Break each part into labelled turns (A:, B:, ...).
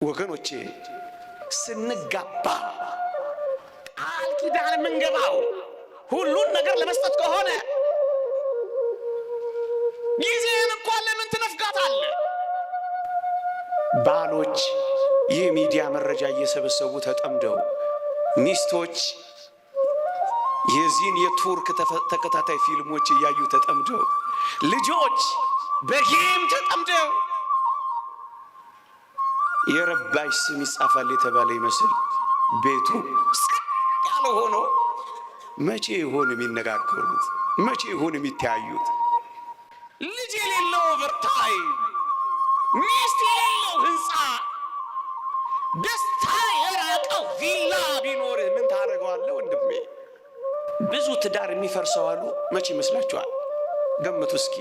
A: ወገኖቼ ስንጋባ ቃል ኪዳን የምንገባው ሁሉን ነገር ለመስጠት ከሆነ ጊዜህን እንኳን ለምን ትነፍጋታለህ? ባሎች የሚዲያ መረጃ እየሰበሰቡ ተጠምደው፣ ሚስቶች የዚህን የቱርክ ተከታታይ ፊልሞች እያዩ ተጠምደው፣ ልጆች በጌም ተጠምደው የረባሽ ስም ይጻፋል የተባለ ይመስል ቤቱ ጸጥ ያለ ሆኖ መቼ ይሆን የሚነጋገሩት? መቼ ይሆን የሚተያዩት? ልጅ የሌለው ኦቨርታይም፣ ሚስት የሌለው ህንፃ፣ ደስታ የራቀው ቪላ ቢኖርህ ምን ታደርገዋለህ ወንድሜ? ብዙ ትዳር የሚፈርሰው አሉ። መቼ ይመስላችኋል? ገምቱ እስኪ።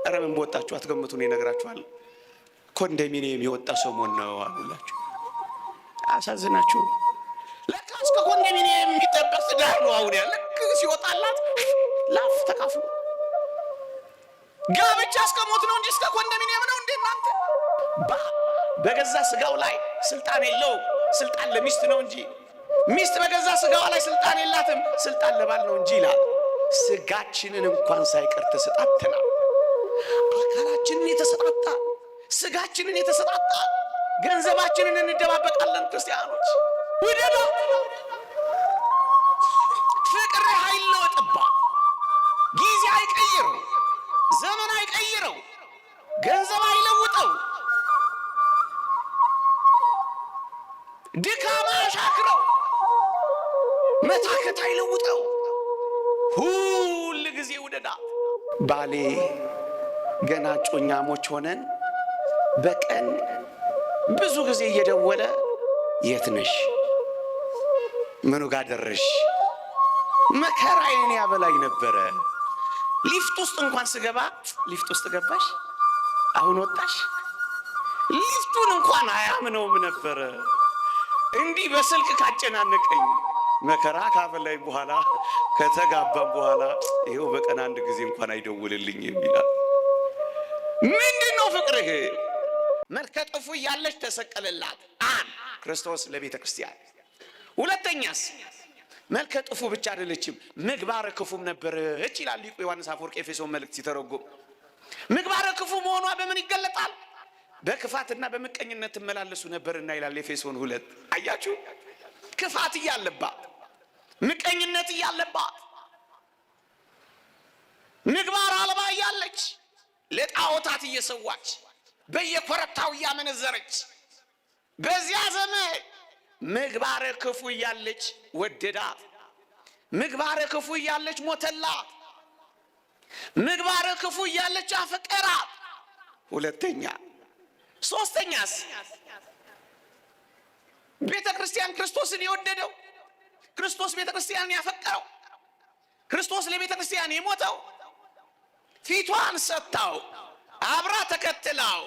A: ኧረ ምን በወጣችሁ አትገምቱ፣ እኔ እነግራችኋለሁ። ኮንዶሚኒየም የወጣ ሰሞን ነው አሉላችሁ። አሳዝናችሁ። ለካ እስከ ኮንዶሚኒየም የሚጠበቅ ትዳር ነው አሁን ያለ። ልክ ሲወጣላት ላፍ ተካፍሉ። ጋብቻ እስከ ሞት ነው እንጂ እስከ ኮንዶሚኒየም ነው እንዴ እናንተ? በገዛ ስጋው ላይ ስልጣን የለውም። ስልጣን ለሚስት ነው እንጂ ሚስት በገዛ ስጋዋ ላይ ስልጣን የላትም። ስልጣን ለባል ነው እንጂ ይላል። ስጋችንን እንኳን ሳይቀር ተሰጣተናል። አካላችንን የተሰጣጣ፣ ስጋችንን የተሰጣጣ፣ ገንዘባችንን እንደባበቃለን። ክርስቲያኖች ውደዳ። ፍቅር አይለወጥባ። ጊዜ አይቀይረው፣ ዘመን አይቀይረው፣ ገንዘብ አይለውጠው፣ ድካም አያሻክረው፣ መታከት አይለውጠው። ሁል ጊዜ ውደዳ። ባሌ ገና ጮኛሞች ሆነን በቀን ብዙ ጊዜ እየደወለ የት ነሽ? ምኑ ጋር ደረሽ? መከራዬን ያበላኝ ነበረ። ሊፍት ውስጥ እንኳን ስገባ ሊፍት ውስጥ ገባሽ? አሁን ወጣሽ? ሊፍቱን እንኳን አያምነውም ነበረ። እንዲህ በስልክ ካጨናነቀኝ መከራ ካበላኝ በኋላ ከተጋባም በኋላ ይኸው በቀን አንድ ጊዜ እንኳን አይደውልልኝም ይላል። ምንድን ነው ፍቅርህ? መልከ ጥፉ እያለች ተሰቀለላት። ክርስቶስ ለቤተ ክርስቲያን። ሁለተኛስ መልከ ጥፉ ብቻ አይደለችም፣ ምግባረ ክፉም ነበረች ይላል ሊቁ ዮሐንስ አፈወርቅ ኤፌሶን መልእክት ሲተረጎም። ምግባረ ክፉ መሆኗ በምን ይገለጣል? በክፋትና በምቀኝነት ትመላለሱ ነበርና ይላል ኤፌሶን 2። አያችሁ፣ ክፋት እያለባት፣ ምቀኝነት እያለባት፣ ምግባር አልባ እያለች ለጣዖታት እየሰዋች በየኮረብታው እያመነዘረች፣ በዚያ ዘመን ምግባረ ክፉ እያለች ወደዳት። ምግባረ ክፉ እያለች ሞተላት። ምግባረ ክፉ እያለች አፈቀራት። ሁለተኛ። ሶስተኛስ ቤተ ክርስቲያን ክርስቶስን የወደደው፣ ክርስቶስ ቤተ ክርስቲያንን ያፈቀረው፣ ክርስቶስ ለቤተ ክርስቲያን የሞተው ፊቷን ሰጥታው አብራ ተከትላው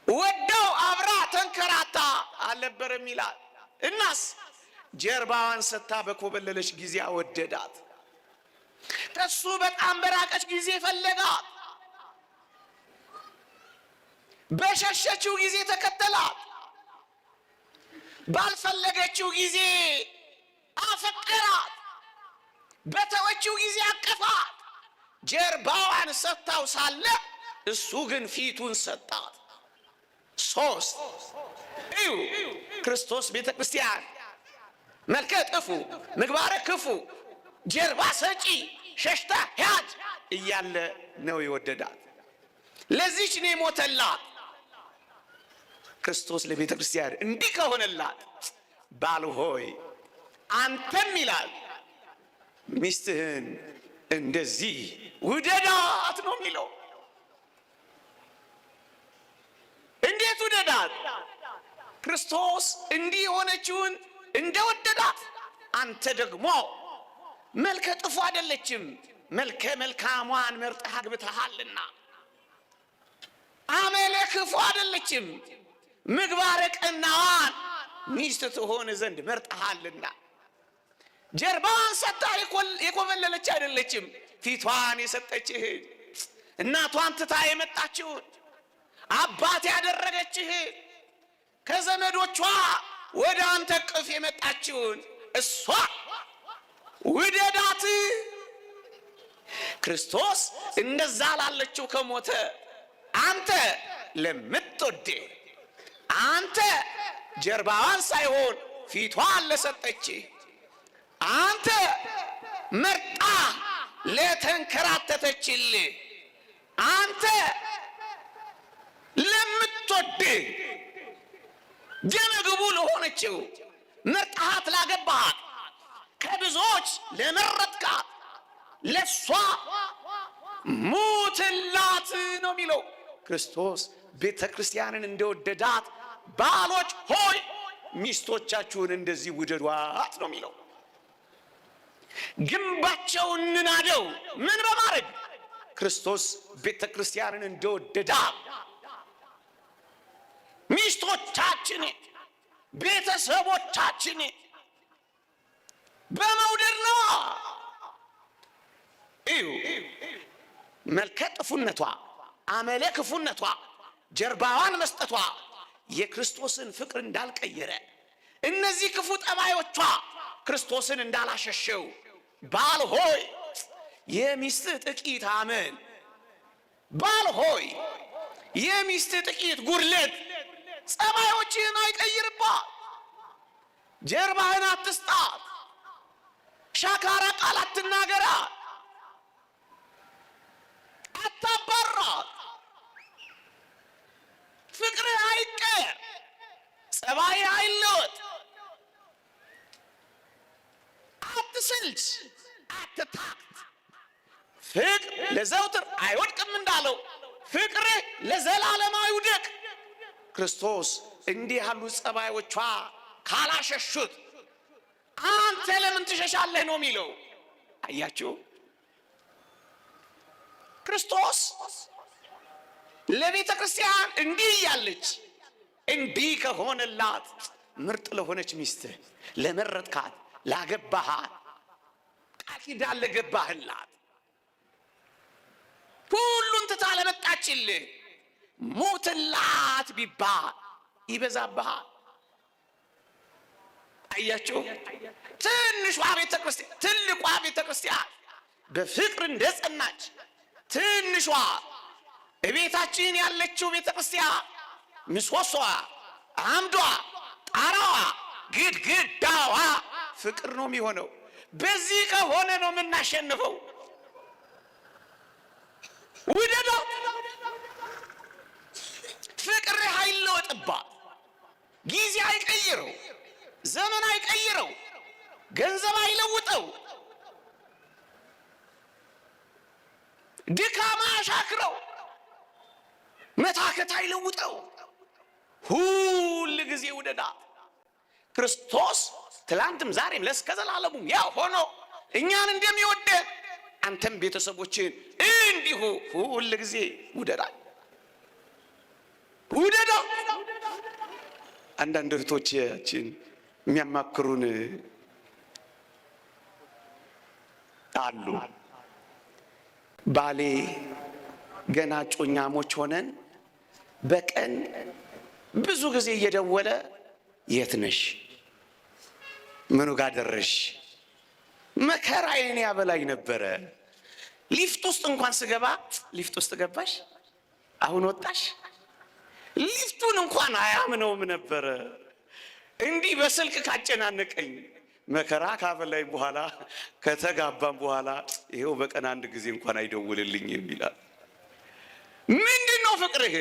A: ወደው አብራ ተንከራታ አልነበረም ይላል። እናስ ጀርባዋን ሰጥታ በኮበለለች ጊዜ ወደዳት። ከሱ በጣም በራቀች ጊዜ ፈለጋት። በሸሸችው ጊዜ ተከተላት። ባልፈለገችው ጊዜ አፈቀራት። በተወችው ጊዜ አቀፋት። ጀርባዋን ሰጥታው ሳለ እሱ ግን ፊቱን ሰጣት። ሶስት እዩ። ክርስቶስ ቤተ ክርስቲያን መልከ ጥፉ፣ ምግባረ ክፉ፣ ጀርባ ሰጪ፣ ሸሽታ ሄድ እያለ ነው የወደዳት። ለዚች ነው የሞተላት። ክርስቶስ ለቤተ ክርስቲያን እንዲህ ከሆነላት ባል ሆይ አንተም ይላል ሚስትህን እንደዚህ ውደዳት ነው የሚለው። እንዴት ውደዳት? ክርስቶስ እንዲህ የሆነችውን እንደወደዳት አንተ ደግሞ መልከ ጥፉ አይደለችም፣ መልከ መልካሟን መርጠህ አግብተሃልና። አመለ ክፉ አይደለችም፣ ምግባረ ቀናዋን ሚስት ትሆን ዘንድ መርጠሃልና። ጀርባዋን ሰጥታ የኮበለለች አይደለችም፣ ፊቷን የሰጠችህ፣ እናቷን ትታ የመጣችውን አባት ያደረገችህ ከዘመዶቿ ወደ አንተ እቅፍ የመጣችውን እሷ ውደዳት። ክርስቶስ እንደዛ ላለችው ከሞተ አንተ ለምትወድ አንተ ጀርባዋን ሳይሆን ፊቷን ለሰጠች አንተ መርጣ ለተንከራተተችልህ አንተ ለምትወድ ደመግቡ ለሆነችው መርጣሃት ላገባሃት ከብዙዎች ለመረጥካት ለሷ ሙትላት ነው የሚለው። ክርስቶስ ቤተ ክርስቲያንን እንደወደዳት ባሎች ሆይ ሚስቶቻችሁን እንደዚህ ውደዷት ነው የሚለው። ግንባቸውን እንናደው ምን በማድረግ ክርስቶስ ቤተ ክርስቲያንን እንደወደዳት ሚስቶቻችን ቤተሰቦቻችን በመውደድ ነው። እዩ መልከ ጥፉነቷ፣ አመለ ክፉነቷ፣ ጀርባዋን መስጠቷ የክርስቶስን ፍቅር እንዳልቀየረ እነዚህ ክፉ ጠባዮቿ ክርስቶስን እንዳላሸሸው ባል ሆይ የሚስት ጥቂት አመል፣ ባል ሆይ የሚስት ጥቂት ጉድለት ጸባዮችህን አይቀይርባት። ጀርባህን አትስጣት፣ ሻካራ ቃል አትናገራት፣ አታባራት። ፍቅርህ አይቀየር፣ ጸባይህ አይለወጥ። አትስልች፣ አትታክት። ፍቅር ለዘውትር አይወድቅም እንዳለው ፍቅርህ ለዘላለም አይውደቅ። ክርስቶስ እንዲህ ያሉ ጸባዮቿ ካላሸሹት አንተ ለምን ትሸሻለህ ነው የሚለው። አያችሁ ክርስቶስ ለቤተ ክርስቲያን እንዲህ እያለች እንዲህ ከሆነላት ምርጥ ለሆነች ሚስትህ ለመረጥካት ላገባሃት ቃል ኪዳን ለገባህላት ሁሉን ትታ ለመጣችልህ ሙትላት ቢባል ይበዛብሃል። አያችሁ ትንሿ ቤተ ክርስቲያን ትልቋ ቤተ ክርስቲያን በፍቅር እንደጸናች ትንሿ እቤታችን ያለችው ቤተ ክርስቲያን ምሰሶዋ፣ አምዷ፣ ጣራዋ፣ ግድግዳዋ ፍቅር ነው የሚሆነው። በዚህ ከሆነ ነው የምናሸንፈው። ውደዷ። ፍቅር አይለወጥባት። ጊዜ አይቀይረው፣ ዘመን አይቀይረው፣ ገንዘብ አይለውጠው፣ ድካማ አሻክረው፣ መታከት አይለውጠው። ሁል ጊዜ ውደዳት። ክርስቶስ ትላንትም ዛሬም ለእስከ ዘላለሙም ያው ሆኖ እኛን እንደሚወደን አንተም ቤተሰቦችን እንዲሁ ሁል ጊዜ ውደዳት። ውደዳ። አንዳንድ እህቶቻችን የሚያማክሩን አሉ። ባሌ ገና ጮኛሞች ሆነን በቀን ብዙ ጊዜ እየደወለ የት ነሽ? ምኑ ጋር ደረሽ? መከራዬን ያበላኝ ነበረ። ሊፍት ውስጥ እንኳን ስገባ ሊፍት ውስጥ ገባሽ? አሁን ወጣሽ? ሊፍቱን እንኳን አያምነውም ነበረ። እንዲህ በስልክ ካጨናነቀኝ መከራ ካበላኝ በኋላ ከተጋባም በኋላ ይሄው በቀን አንድ ጊዜ እንኳን አይደውልልኝም ይላል። ምንድነው ፍቅርህ?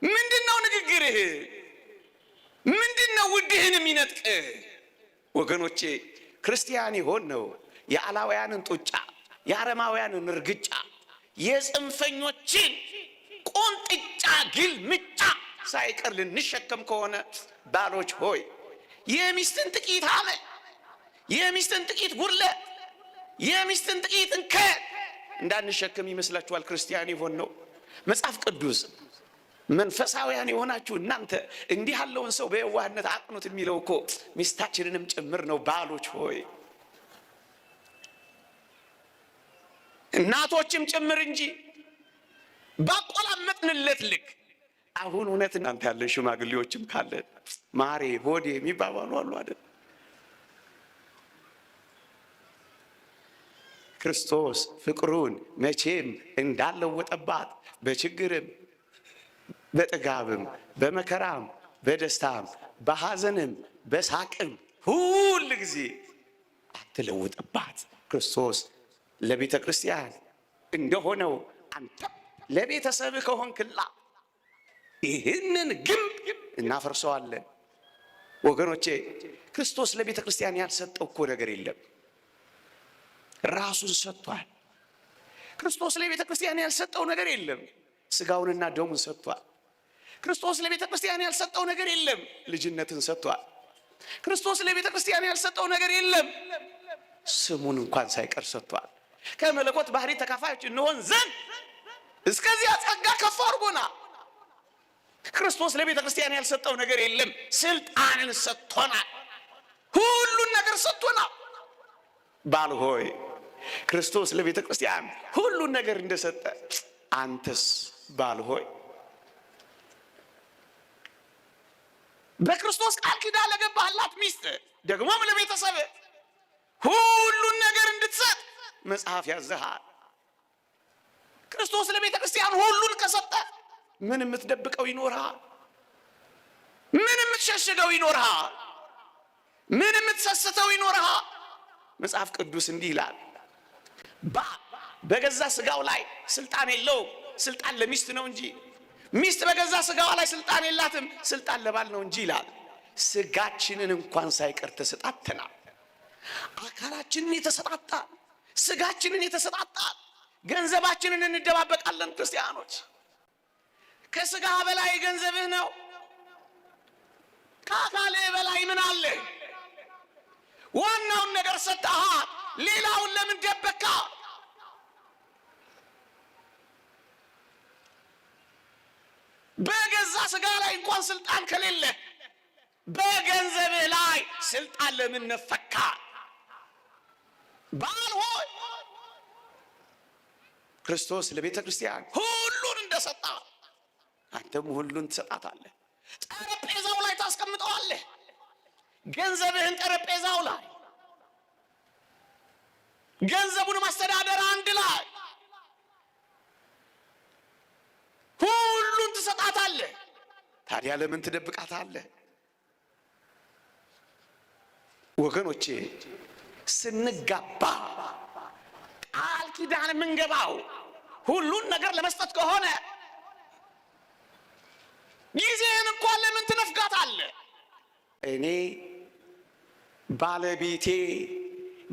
A: ምንድነው ንግግርህ? ምንድነው ውድህን የሚነጥቅህ? ወገኖቼ ክርስቲያን ይሆን ነው የአላውያንን ጡጫ፣ የአረማውያንን እርግጫ፣ የጽንፈኞችን ቆንጥጫ ግልምጫ ሳይቀር ልንሸከም ከሆነ ባሎች ሆይ የሚስትን ጥቂት አመል፣ የሚስትን ጥቂት ጉድለት፣ የሚስትን ጥቂት እንከን እንዳንሸከም ይመስላችኋል? ክርስቲያን ይሆን ነው። መጽሐፍ ቅዱስ መንፈሳውያን የሆናችሁ እናንተ እንዲህ ያለውን ሰው በየዋህነት አቅኑት የሚለው እኮ ሚስታችንንም ጭምር ነው። ባሎች ሆይ እናቶችም ጭምር እንጂ ባቆላመጥንለት ልክ አሁን እውነት እናንተ ያለ ሽማግሌዎችም ካለ ማሬ ሆዴ የሚባባሉ አሉ አይደል? ክርስቶስ ፍቅሩን መቼም እንዳለወጠባት በችግርም በጥጋብም በመከራም በደስታም በሐዘንም በሳቅም ሁል ጊዜ አትለውጥባት። ክርስቶስ ለቤተ ክርስቲያን እንደሆነው አንተ ለቤተሰብ ከሆንክላ ይህንን ግንብ እናፈርሰዋለን። ወገኖቼ ክርስቶስ ለቤተ ክርስቲያን ያልሰጠው እኮ ነገር የለም። ራሱን ሰጥቷል። ክርስቶስ ለቤተ ክርስቲያን ያልሰጠው ነገር የለም። ስጋውንና ደሙን ሰጥቷል። ክርስቶስ ለቤተ ክርስቲያን ያልሰጠው ነገር የለም። ልጅነትን ሰጥቷል። ክርስቶስ ለቤተ ክርስቲያን ያልሰጠው ነገር የለም። ስሙን እንኳን ሳይቀር ሰጥቷል። ከመለኮት ባህሪ ተካፋዮች እንሆን ዘንድ እስከዚያ ጸጋ ከፍ አድርጎናል። ክርስቶስ ለቤተ ክርስቲያን ያልሰጠው ነገር የለም። ስልጣንን ሰጥቶናል። ሁሉን ነገር ሰጥቶናል። ባል ሆይ ክርስቶስ ለቤተ ክርስቲያን ሁሉን ነገር እንደሰጠ አንተስ ባል ሆይ በክርስቶስ ቃል ኪዳን ለገባህላት ሚስት ደግሞም ለቤተሰብ ሁሉን ነገር እንድትሰጥ መጽሐፍ ያዘሃል። ክርስቶስ ለቤተ ክርስቲያን ሁሉን ከሰጠ ምን የምትደብቀው ይኖርሃል? ምን የምትሸሽገው ይኖርሃል? ምን የምትሰስተው ይኖርሃል? መጽሐፍ ቅዱስ እንዲህ ይላል፣ በገዛ ስጋው ላይ ስልጣን የለውም። ስልጣን ለሚስት ነው እንጂ ሚስት በገዛ ስጋዋ ላይ ስልጣን የላትም፣ ስልጣን ለባል ነው እንጂ ይላል። ስጋችንን እንኳን ሳይቀር ተሰጣተናል። አካላችንን የተሰጣጣን፣ ስጋችንን የተሰጣጣን፣ ገንዘባችንን እንደባበቃለን። ክርስቲያኖች ከስጋ በላይ ገንዘብህ ነው። ከአካልህ በላይ ምን አለ? ዋናውን ነገር ሰጠሃል። ሌላውን ለምን ደበካ? በገዛ ስጋ ላይ እንኳን ስልጣን ከሌለ በገንዘብህ ላይ ስልጣን ለምን ነፈካ? ባል ሆይ ክርስቶስ ለቤተ ክርስቲያን ሁሉን እንደሰጣ አንተም ሁሉን ትሰጣታለህ። ጠረጴዛው ላይ ታስቀምጠዋለህ። ገንዘብህን ጠረጴዛው ላይ፣ ገንዘቡን ማስተዳደር አንድ ላይ፣ ሁሉን ትሰጣታለህ። ታዲያ ለምን ትደብቃታለህ? ወገኖቼ ስንጋባ ቃል ኪዳን የምንገባው ሁሉን ነገር ለመስጠት ከሆነ ጊዜህን እንኳን ለምን ትነፍጋታለህ? እኔ ባለቤቴ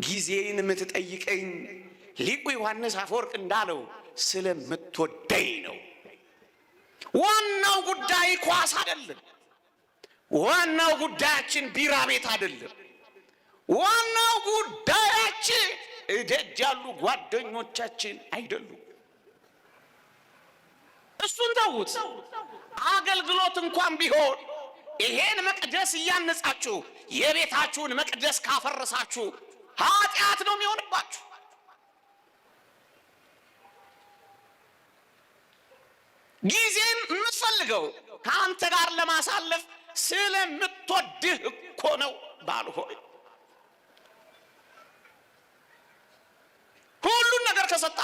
A: ጊዜን የምትጠይቀኝ ሊቁ ዮሐንስ አፈወርቅ እንዳለው ስለምትወደኝ ነው። ዋናው ጉዳይ ኳስ አይደለም። ዋናው ጉዳያችን ቢራ ቤት አይደለም። ዋናው ጉዳያችን እደጅ ያሉ ጓደኞቻችን አይደሉም። እሱን ተውት። አገልግሎት እንኳን ቢሆን ይሄን መቅደስ እያነጻችሁ የቤታችሁን መቅደስ ካፈረሳችሁ ኃጢአት ነው የሚሆንባችሁ። ጊዜን የምትፈልገው ከአንተ ጋር ለማሳለፍ ስለምትወድህ እኮ ነው። ባል ሆይ ሁሉን ነገር ከሰጣ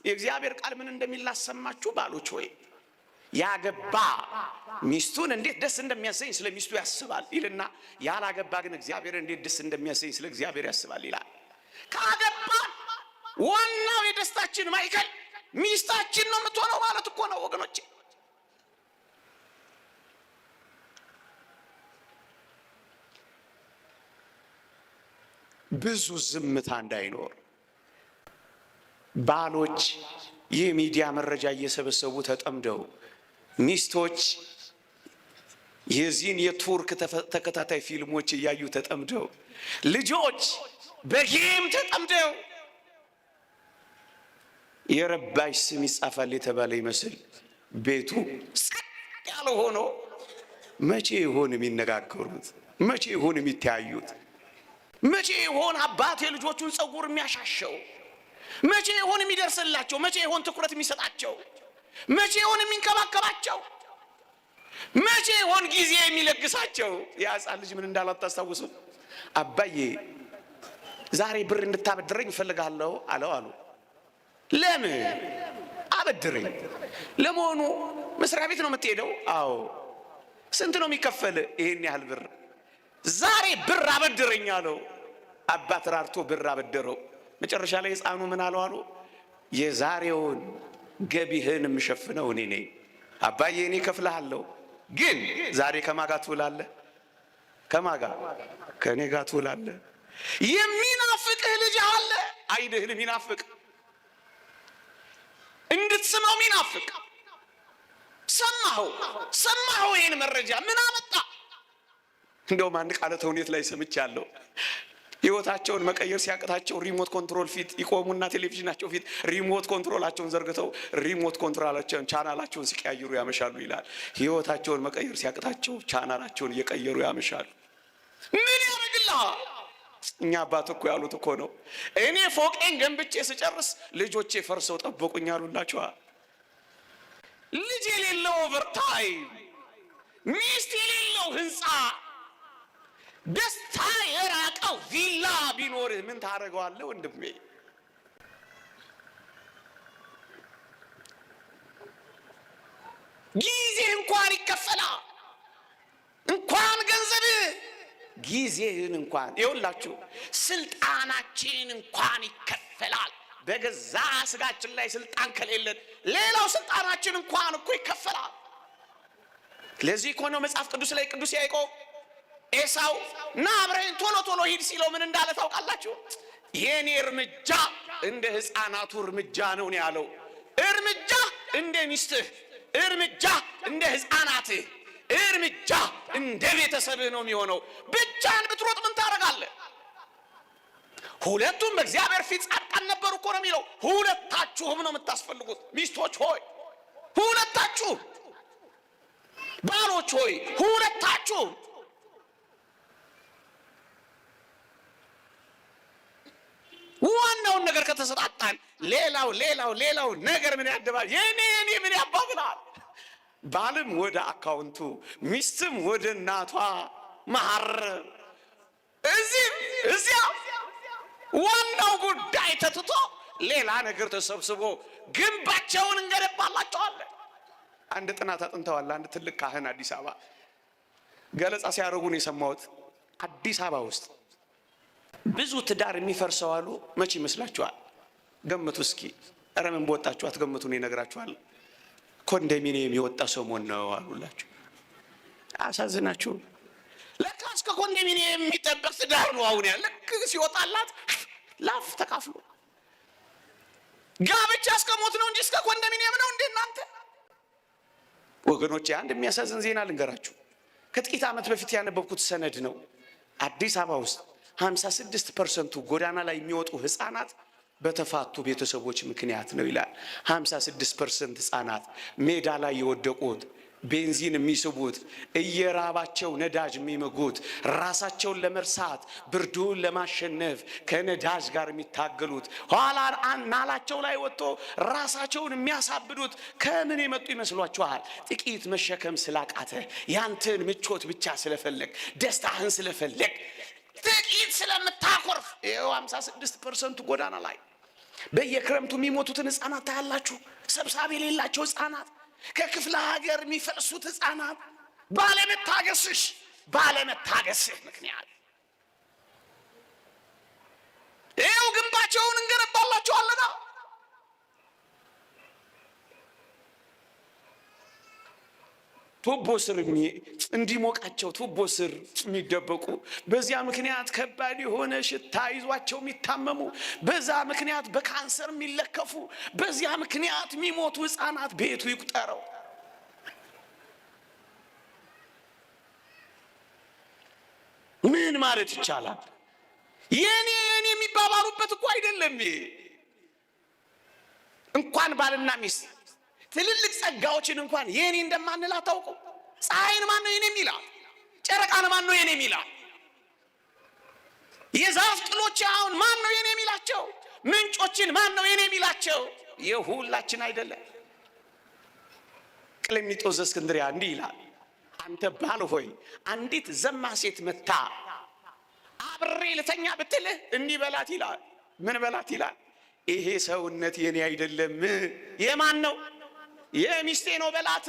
A: የእግዚአብሔር ቃል ምን እንደሚል ላሰማችሁ። ባሎች ሆይ ያገባ ሚስቱን እንዴት ደስ እንደሚያሰኝ ስለ ሚስቱ ያስባል ይልና፣ ያላገባ ግን እግዚአብሔር እንዴት ደስ እንደሚያሰኝ ስለ እግዚአብሔር ያስባል ይላል። ካገባ ዋናው የደስታችን ማዕከል ሚስታችን ነው የምትሆነው ማለት እኮ ነው ወገኖቼ። ብዙ ዝምታ እንዳይኖር ባሎች የሚዲያ መረጃ እየሰበሰቡ ተጠምደው፣ ሚስቶች የዚህን የቱርክ ተከታታይ ፊልሞች እያዩ ተጠምደው፣ ልጆች በጌም ተጠምደው የረባሽ ስም ይጻፋል የተባለ ይመስል ቤቱ ጸጥ ያለ ሆኖ መቼ ይሆን የሚነጋገሩት? መቼ ይሆን የሚተያዩት? መቼ ይሆን አባት የልጆቹን ፀጉር የሚያሻሸው? መቼ ይሆን የሚደርስላቸው? መቼ ይሆን ትኩረት የሚሰጣቸው? መቼ ይሆን የሚንከባከባቸው? መቼ ይሆን ጊዜ የሚለግሳቸው? የሕፃን ልጅ ምን እንዳላት ታስታውሱ? አባዬ ዛሬ ብር እንድታበድረኝ እፈልጋለሁ አለው አሉ። ለምን አበድረኝ? ለመሆኑ መስሪያ ቤት ነው የምትሄደው? አዎ። ስንት ነው የሚከፈል? ይሄን ያህል ብር። ዛሬ ብር አበድረኝ አለው። አባት ራርቶ ብር አበደረው። መጨረሻ ላይ ሕፃኑ ምን አለው አሉ? የዛሬውን ገቢህን የምሸፍነው እኔ ነኝ። አባዬ እኔ እከፍልሃለሁ፣ ግን ዛሬ ከማጋ ትውላለህ? ከማጋ? ከእኔ ጋር ትውላለህ። የሚናፍቅህ ልጅ አለ፣ አይንህን የሚናፍቅ እንድትስመው የሚናፍቅ። ሰማኸው ይህን መረጃ ምን አመጣ? እንደውም አንድ ቃለ ተውኔት ላይ ሰምቻለሁ። ህይወታቸውን መቀየር ሲያቅታቸው ሪሞት ኮንትሮል ፊት ይቆሙና ቴሌቪዥናቸው ፊት ሪሞት ኮንትሮላቸውን ዘርግተው ሪሞት ኮንትሮላቸውን ቻናላቸውን ሲቀያየሩ ያመሻሉ ይላል። ህይወታቸውን መቀየር ሲያቅታቸው ቻናላቸውን እየቀየሩ ያመሻሉ። ምን ያደርግልሃል? እኛ አባት እኮ ያሉት እኮ ነው። እኔ ፎቄን ገንብቼ ስጨርስ ልጆቼ ፈርሰው ጠበቁኝ አሉላችኋል። ልጅ የሌለው ኦቨርታይም፣ ሚስት የሌለው ህንፃ፣ ደስታ የራቀው ቪላ ቢኖርህ ምን ታደርገዋለህ ወንድሜ? ጊዜ እንኳን ይከፈላል፣ እንኳን ገንዘብ ጊዜህን እንኳን ይኸውላችሁ፣ ስልጣናችን እንኳን ይከፈላል። በገዛ ስጋችን ላይ ስልጣን ከሌለን ሌላው ስልጣናችን እንኳን እኮ ይከፈላል። ለዚህ እኮ ነው መጽሐፍ ቅዱስ ላይ ቅዱስ ያዕቆብ ኤሳው ና አብረን ቶሎ ቶሎ ሂድ ሲለው ምን እንዳለ ታውቃላችሁ? የኔ እርምጃ እንደ ሕፃናቱ እርምጃ ነው ያለው። እርምጃ እንደ ሚስትህ፣ እርምጃ እንደ ሕፃናትህ፣ እርምጃ እንደ ቤተሰብህ ነው የሚሆነው። ብቻን ብትሮጥ ምን ታደርጋለህ? ሁለቱም በእግዚአብሔር ፊት ጻድቃን ነበሩ እኮ ነው የሚለው። ሁለታችሁም ነው የምታስፈልጉት። ሚስቶች ሆይ ሁለታችሁ፣ ባሎች ሆይ ሁለታችሁ። ዋናውን ነገር ከተሰጣጣን ሌላው ነገር ምን ያደባል? የኔ ምን ያባብላል? ባልም ወደ አካውንቱ፣ ሚስትም ወደ እናቷ መሐረብ፣ እዚያ ዋናው ጉዳይ ተትቶ ሌላ ነገር ተሰብስቦ ግንባቸውን እንገነባላቸዋለን። አንድ ጥናት አጥንተዋል። አንድ ትልቅ ካህን አዲስ አበባ ገለጻ ሲያደርጉ ነው የሰማሁት። አዲስ አበባ ውስጥ ብዙ ትዳር የሚፈርሰው አሉ መቼ ይመስላችኋል? ገምቱ እስኪ። ኧረ ምን በወጣችሁ አትገምቱ፣ ነው እነግራችኋለሁ። ኮንዶሚኒየም የወጣ ሰሞን ነው አሉላችሁ። አሳዝናችሁ። ለካስ ከኮንዶሚኒየም የሚጠበቅ ትዳር ነው አሁን ያለ። ልክ ሲወጣላት ላፍ ተካፍሎ ጋብቻ እስከ ሞት ነው እንጂ እስከ ኮንዶሚኒየም ነው እንዴ እናንተ ወገኖቼ? አንድ የሚያሳዝን ዜና ልንገራችሁ። ከጥቂት ዓመት በፊት ያነበብኩት ሰነድ ነው። አዲስ አበባ ውስጥ 56% ጎዳና ላይ የሚወጡ ህፃናት በተፋቱ ቤተሰቦች ምክንያት ነው ይላል። 56% ህፃናት ሜዳ ላይ የወደቁት፣ ቤንዚን የሚስቡት፣ እየራባቸው ነዳጅ የሚመጉት፣ ራሳቸውን ለመርሳት ብርዱን ለማሸነፍ ከነዳጅ ጋር የሚታገሉት፣ ኋላ ናላቸው ላይ ወጥቶ ራሳቸውን የሚያሳብዱት ከምን የመጡ ይመስሏችኋል? ጥቂት መሸከም ስላቃተ፣ ያንተን ምቾት ብቻ ስለፈለግ፣ ደስታህን ስለፈለግ፣ ጥቂት ስለምታኮርፍ ይኸው 56% ጎዳና ላይ በየክረምቱ የሚሞቱትን ህፃናት ታያላችሁ። ሰብሳቢ የሌላቸው ህፃናት፣ ከክፍለ ሀገር የሚፈልሱት ህፃናት ባለመታገስህ ምክንያት ይኸው ግንባቸውን እንገነባላቸዋለና ቱቦ ስር እንዲሞቃቸው ቱቦ ስር የሚደበቁ፣ በዚያ ምክንያት ከባድ የሆነ ሽታ ይዟቸው የሚታመሙ፣ በዛ ምክንያት በካንሰር የሚለከፉ፣ በዚያ ምክንያት የሚሞቱ ህፃናት ቤቱ ይቁጠረው። ምን ማለት ይቻላል? የኔ የሚባባሉበት እኮ አይደለም። እንኳን ባልና ሚስት ትልልቅ ጸጋዎችን እንኳን የኔ እንደማንል አታውቁ? ፀሐይን ማን ነው የኔ የሚላት? ጨረቃን ማን ነው የኔ የሚላት? የዛፍ ጥሎች አሁን ማን ነው የኔ የሚላቸው? ምንጮችን ማን ነው የኔ የሚላቸው? የሁላችን አይደለም። ቅሌምኒጦስ ዘእስክንድርያ እንዲህ ይላል፣ አንተ ባል ሆይ አንዲት ዘማ ሴት መታ አብሬ ልተኛ ብትልህ እንዲህ በላት ይላል። ምን በላት ይላል? ይሄ ሰውነት የኔ አይደለም። የማን ነው? የሚስቴ ነው በላት።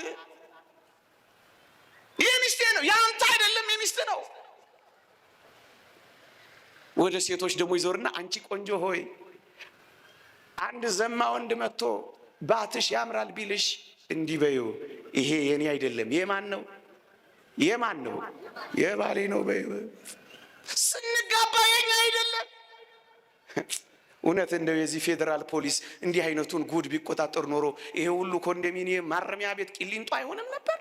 A: የሚስቴ ነው፣ ያንተ አይደለም፣ የሚስት ነው። ወደ ሴቶች ደግሞ ይዞርና አንቺ ቆንጆ ሆይ አንድ ዘማ ወንድ መጥቶ ባትሽ ያምራል ቢልሽ እንዲህ በይው፣ ይሄ የኔ አይደለም። የማን ነው? የማን ነው? የባሌ ነው በይው። ስንጋባ የኛ አይደለም። እውነት እንደው የዚህ ፌዴራል ፖሊስ እንዲህ አይነቱን ጉድ ቢቆጣጠር ኖሮ ይሄ ሁሉ ኮንዶሚኒየም ማረሚያ ቤት ቂሊንጦ አይሆንም ነበር።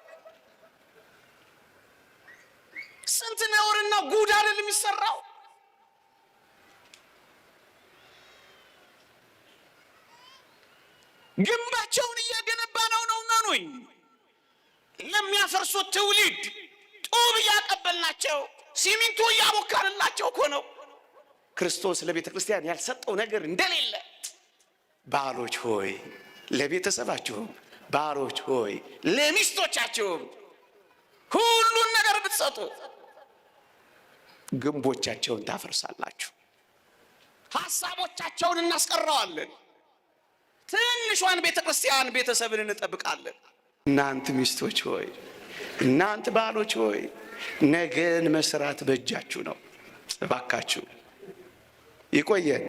A: ስንት ነውርና ጉድ አይደል የሚሰራው? ግንባቸውን እየገነባ ነው መኑኝ። ለሚያፈርሱት ትውልድ ጡብ እያቀበልናቸው ሲሚንቶ እያቦካንላቸው እኮ ነው። ክርስቶስ ለቤተ ክርስቲያን ያልሰጠው ነገር እንደሌለ። ባሎች ሆይ ለቤተሰባችሁም፣ ባሎች ሆይ ለሚስቶቻችሁም ሁሉን ነገር ብትሰጡ ግንቦቻቸውን ታፈርሳላችሁ። ሐሳቦቻቸውን እናስቀረዋለን። ትንሿን ቤተ ክርስቲያን ቤተሰብን እንጠብቃለን። እናንተ ሚስቶች ሆይ፣ እናንተ ባሎች ሆይ ነገን መስራት በእጃችሁ ነው። እባካችሁ ይቆየን።